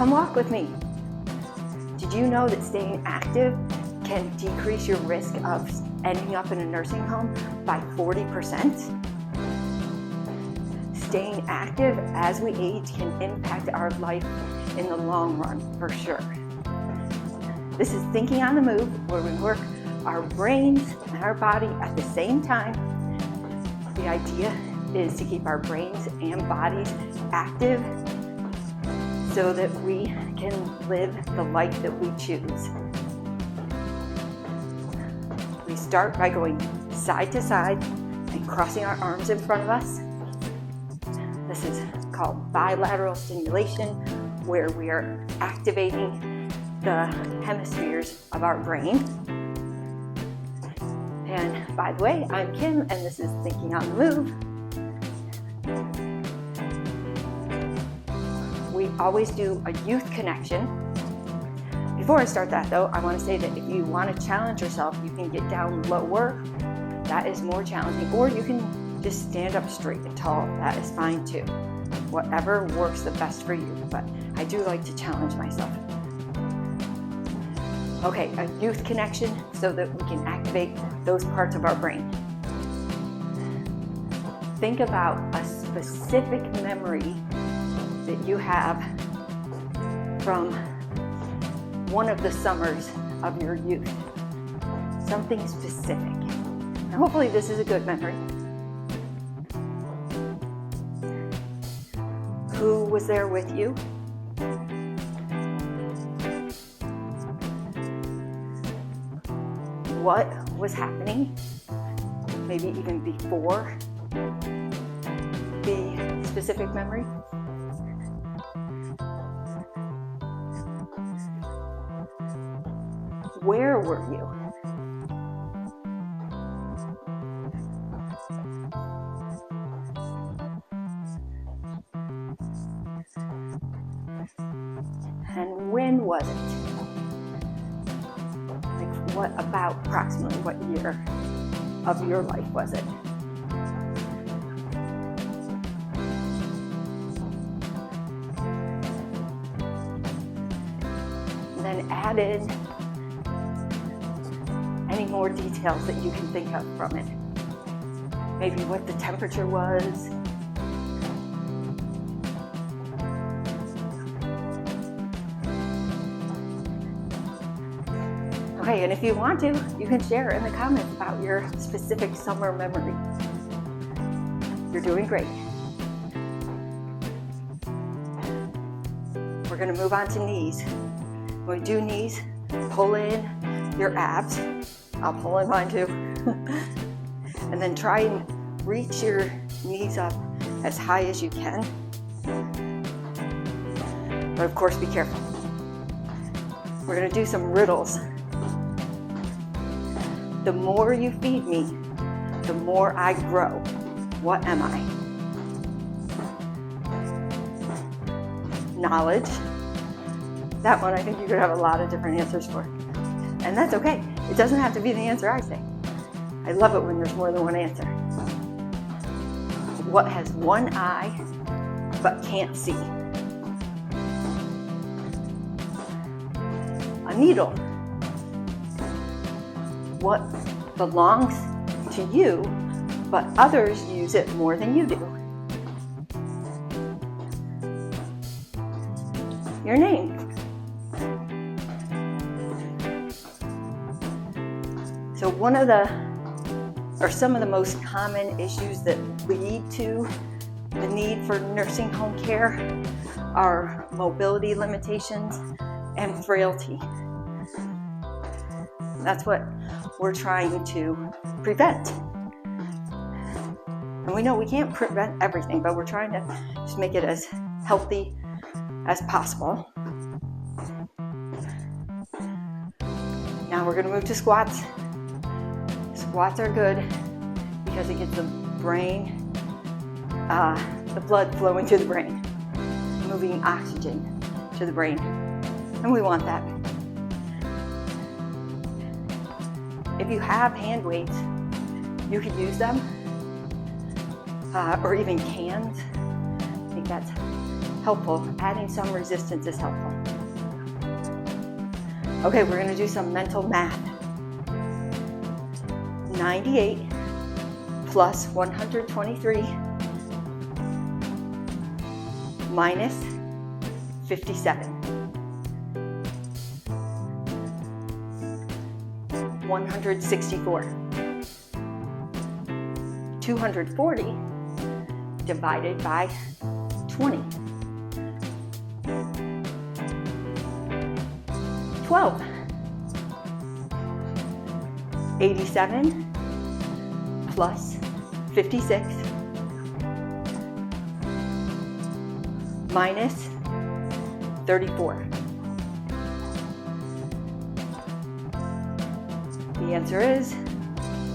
Come walk with me. Did you know that staying active can decrease your risk of ending up in a nursing home by 40%? Staying active as we age can impact our life in the long run, for sure. This is Thinking on the Move, where we work our brains and our body at the same time. The idea is to keep our brains and bodies active so that we can live the life that we choose. We start by going side to side and crossing our arms in front of us. This is called bilateral stimulation, where we are activating the hemispheres of our brain. And by the way, I'm Kim, and this is Thinking on the Move. We always do a youth connection. Before I start that though, I want to say that if you want to challenge yourself, you can get down lower. That is more challenging. Or you can just stand up straight and tall. That is fine too. Whatever works the best for you. But I do like to challenge myself. Okay, a youth connection so that we can activate those parts of our brain. Think about a specific memory that you have from one of the summers of your youth. Something specific. And hopefully this is a good memory. Who was there with you? What was happening? Maybe even before the specific memory. Where were you? And when was it? Like what about approximately what year of your life was it? And then add in any more details that you can think of from it. Maybe what the temperature was. Okay, and if you want to, you can share in the comments about your specific summer memory. You're doing great. We're going to move on to knees. When we do knees, pull in your abs. I'll pull in mine too. And then try and reach your knees up as high as you can. But of course, be careful. We're going to do some riddles. The more you feed me, the more I grow. What am I? Knowledge. That one I think you could have a lot of different answers for. And that's okay. It doesn't have to be the answer I say. I love it when there's more than one answer. What has one eye but can't see? A needle. What belongs to you, but others use it more than you do? Your name. So some of the most common issues that lead to the need for nursing home care are mobility limitations and frailty. That's what we're trying to prevent. And we know we can't prevent everything, but we're trying to just make it as healthy as possible. Now we're going to move to squats. Squats are good because it gets the brain, the blood flowing to the brain, moving oxygen to the brain. And we want that. If you have hand weights, you could use them, or even cans. I think that's helpful. Adding some resistance is helpful. Okay, we're gonna do some mental math. 98 plus 123 minus 57. 164. 240 divided by 20. 12. 87 plus 56 minus 34. The answer is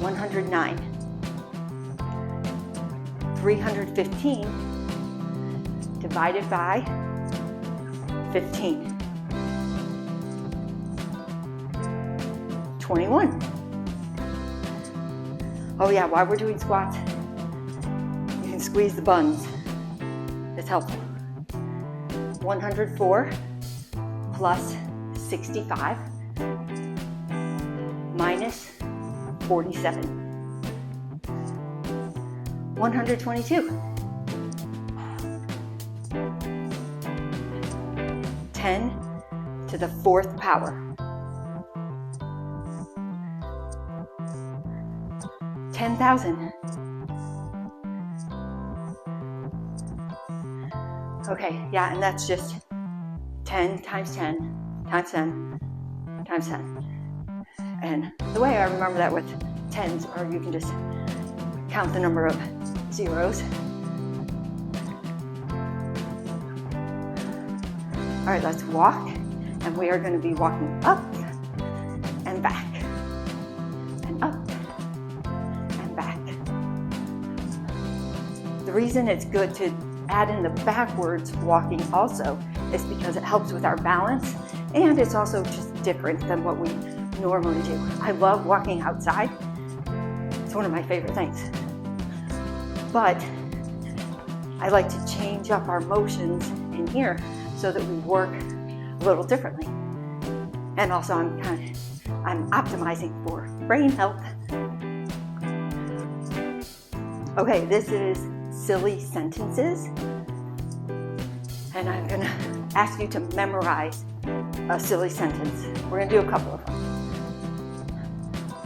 109. 315 divided by 15. 21. Oh yeah, while we're doing squats, you can squeeze the buns. It's helpful. 104 plus 65 minus 47. 122. 10 to the 4th power. 10,000. Okay, yeah, and that's just 10 times 10 times 10 times 10. And the way I remember that with tens, or you can just count the number of zeros. All right, let's walk, and we are going to be walking up and back, and up and back. The reason it's good to add in the backwards walking also is because it helps with our balance, and it's also just different than what we normally do. I love walking outside. It's one of my favorite things. But I like to change up our motions in here so that we work a little differently. And also I'm optimizing for brain health. Okay, this is silly sentences. And I'm gonna ask you to memorize a silly sentence. We're gonna do a couple of them.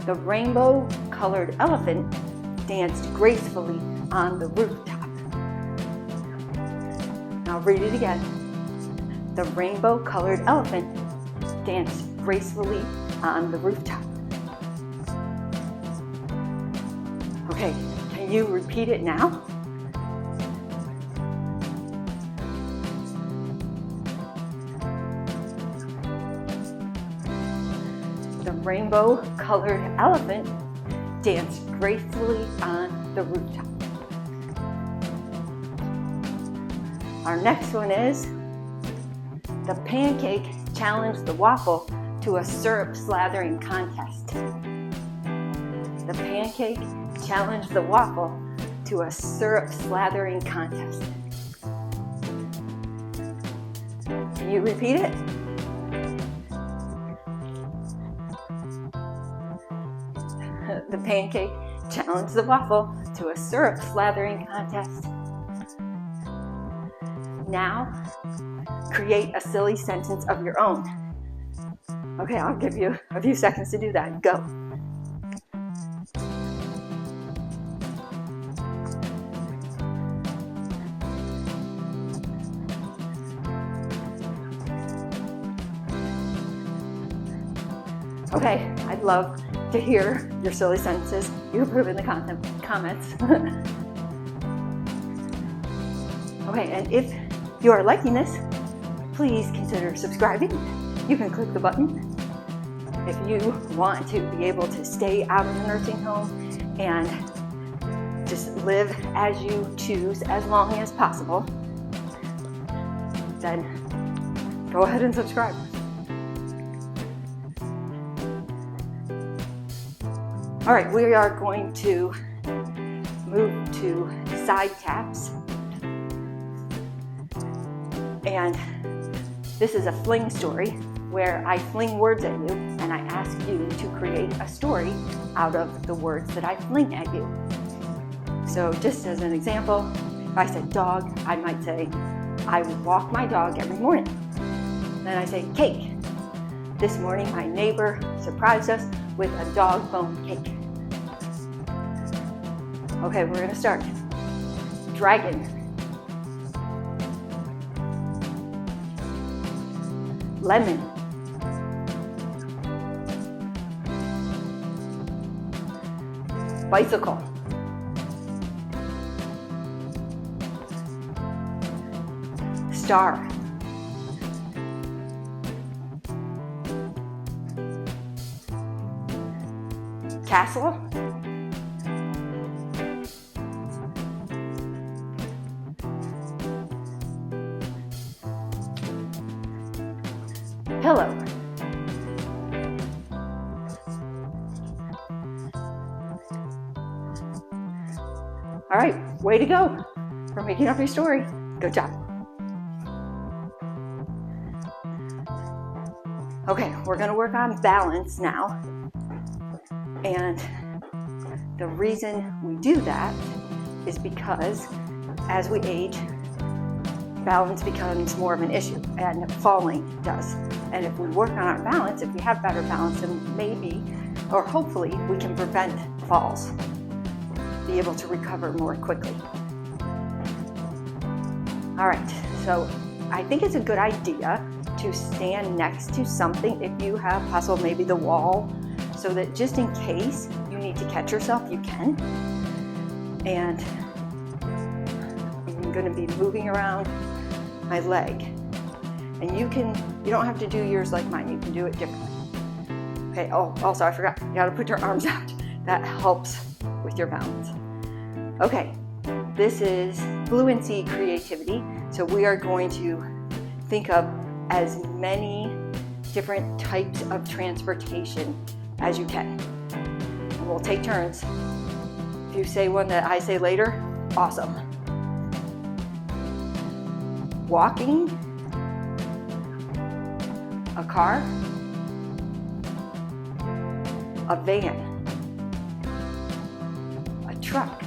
The rainbow-colored elephant danced gracefully on the rooftop. Now read it again. The rainbow-colored elephant danced gracefully on the rooftop. Okay, can you repeat it now? The rainbow-colored elephant danced gracefully on the rooftop. Our next one is, the pancake challenged the waffle to a syrup slathering contest. The pancake challenged the waffle to a syrup slathering contest. Can you repeat it? The pancake challenged the waffle to a syrup slathering contest. Now, create a silly sentence of your own. Okay, I'll give you a few seconds to do that. Go. Okay, I'd love to hear your silly sentences. You can put them in the comments. Okay, and if you are liking this, please consider subscribing. You can click the button. If you want to be able to stay out of the nursing home and just live as you choose as long as possible, then go ahead and subscribe. All right, we are going to move to side taps. And this is a fling story where I fling words at you and I ask you to create a story out of the words that I fling at you. So just as an example, if I said dog, I might say, I walk my dog every morning. Then I say cake. This morning my neighbor surprised us with a dog bone cake. Okay, we're gonna start. Dragon. Lemon. Bicycle. Star. Castle. Pillow. All right, way to go for making up your story. Good job. Okay, we're gonna work on balance now. And the reason we do that is because as we age, balance becomes more of an issue, and falling does. And if we work on our balance, if we have better balance, then maybe, or hopefully, we can prevent falls, be able to recover more quickly. All right, so I think it's a good idea to stand next to something if you have possible, maybe the wall, so that just in case you need to catch yourself, you can. And I'm going to be moving around my leg. And you don't have to do yours like mine, you can do it differently. Okay, oh, also I forgot, you gotta put your arms out. That helps with your balance. Okay, this is fluency creativity. So we are going to think of as many different types of transportation as you can. And we'll take turns. If you say one that I say later, awesome. Walking, a car, a van, a truck,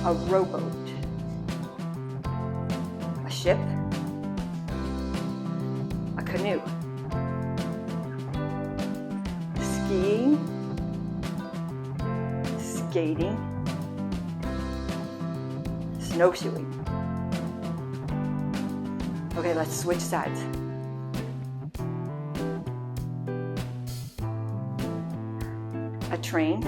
a rowboat, a ship, a canoe, skiing, skating, snowshoeing. Okay, let's switch sides. A train,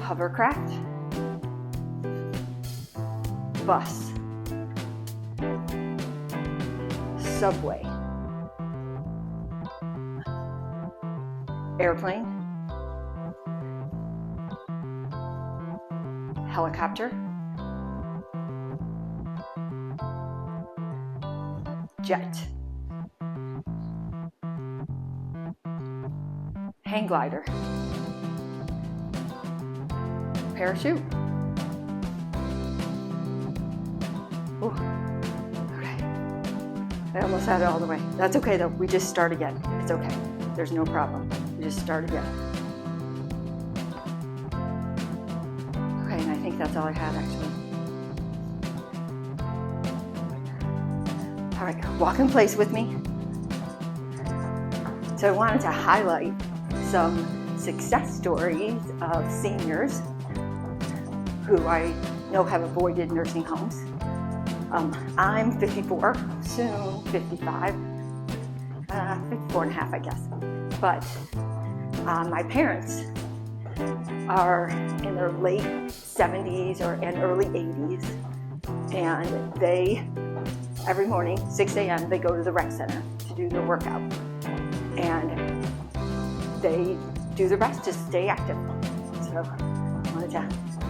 hovercraft, bus, subway, airplane, helicopter, jet, hang glider, parachute. Ooh. Okay. I almost had it all the way. That's okay though. We just start again. It's okay. There's no problem. We just start again. Okay, and I think that's all I had actually. All right, walk in place with me. So I wanted to highlight some success stories of seniors who I know have avoided nursing homes. I'm 54, soon 55, 54 and a half, I guess. But my parents are in their late 70s and early 80s, and they, every morning, 6 a.m., they go to the rec center to do their workout. And they do their best to stay active. So I wanted to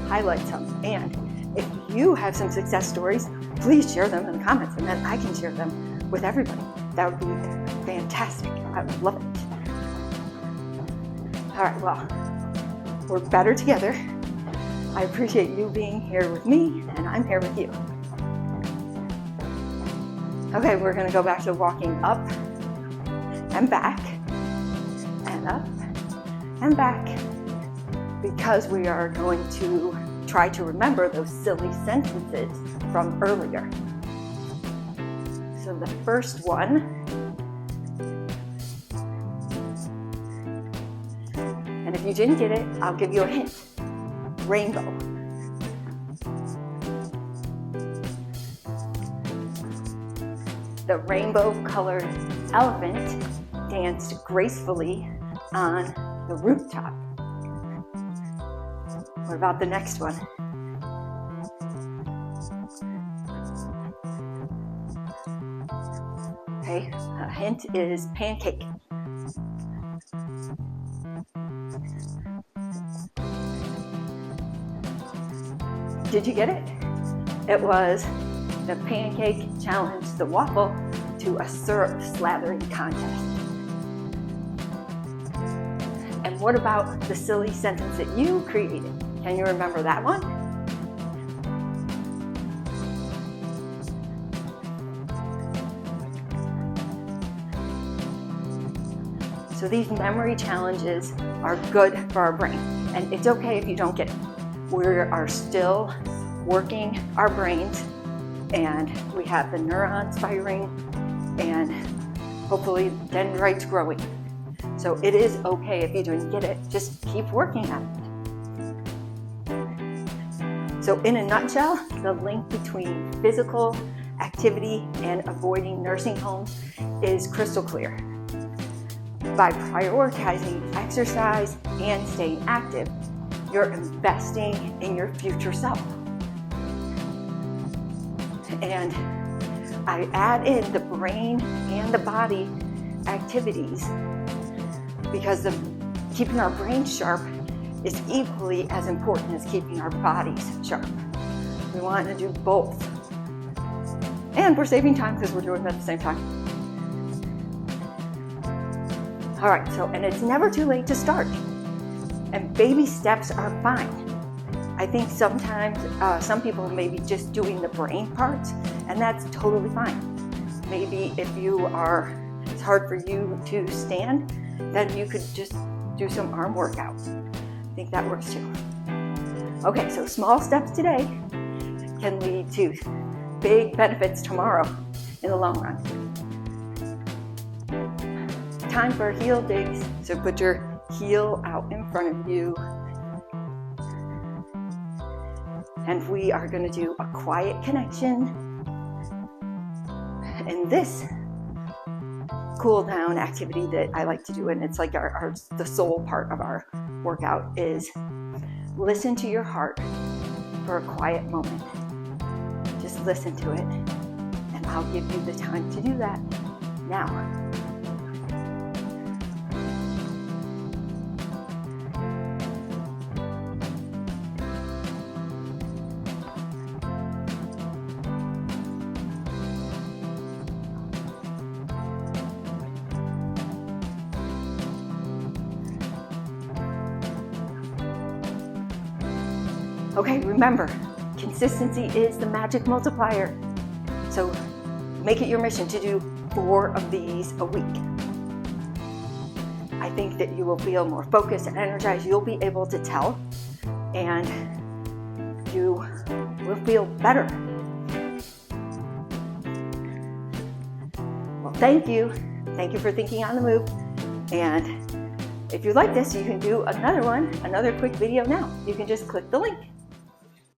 highlight some. And if you have some success stories, please share them in the comments, and then I can share them with everybody. That would be fantastic. I would love it. All right, well, we're better together. I appreciate you being here with me, and I'm here with you. Okay, we're going to go back to walking up and back, and up and back, because we are going to try to remember those silly sentences from earlier. So the first one, and if you didn't get it, I'll give you a hint. Rainbow. The rainbow-colored elephant danced gracefully on the rooftop. What about the next one? Okay, a hint is pancake. Did you get it? It was the pancake challenged the waffle to a syrup slathering contest. And what about the silly sentence that you created? Can you remember that one? So these memory challenges are good for our brain, and it's okay if you don't get it. We are still working our brains, and we have the neurons firing and hopefully dendrites growing. So it is okay if you don't get it, just keep working at it. So in a nutshell, the link between physical activity and avoiding nursing homes is crystal clear. By prioritizing exercise and staying active, you're investing in your future self. And I add in the brain and the body activities because keeping our brain sharp is equally as important as keeping our bodies sharp. We want to do both. And we're saving time because we're doing it at the same time. All right, and it's never too late to start. And baby steps are fine. I think sometimes some people may be just doing the brain parts, and that's totally fine. Maybe if it's hard for you to stand, then you could just do some arm workouts. I think that works too. Okay, so small steps today can lead to big benefits tomorrow in the long run. Time for heel digs. So put your heel out in front of you. And we are going to do a quiet connection. And this cool down activity that I like to do, and it's like the soul part of our workout, is listen to your heart for a quiet moment. Just listen to it, and I'll give you the time to do that now. Okay, remember, consistency is the magic multiplier. So make it your mission to do 4 of these a week. I think that you will feel more focused and energized. You'll be able to tell, and you will feel better. Well, thank you. Thank you for thinking on the move. And if you like this, you can do another quick video now. You can just click the link.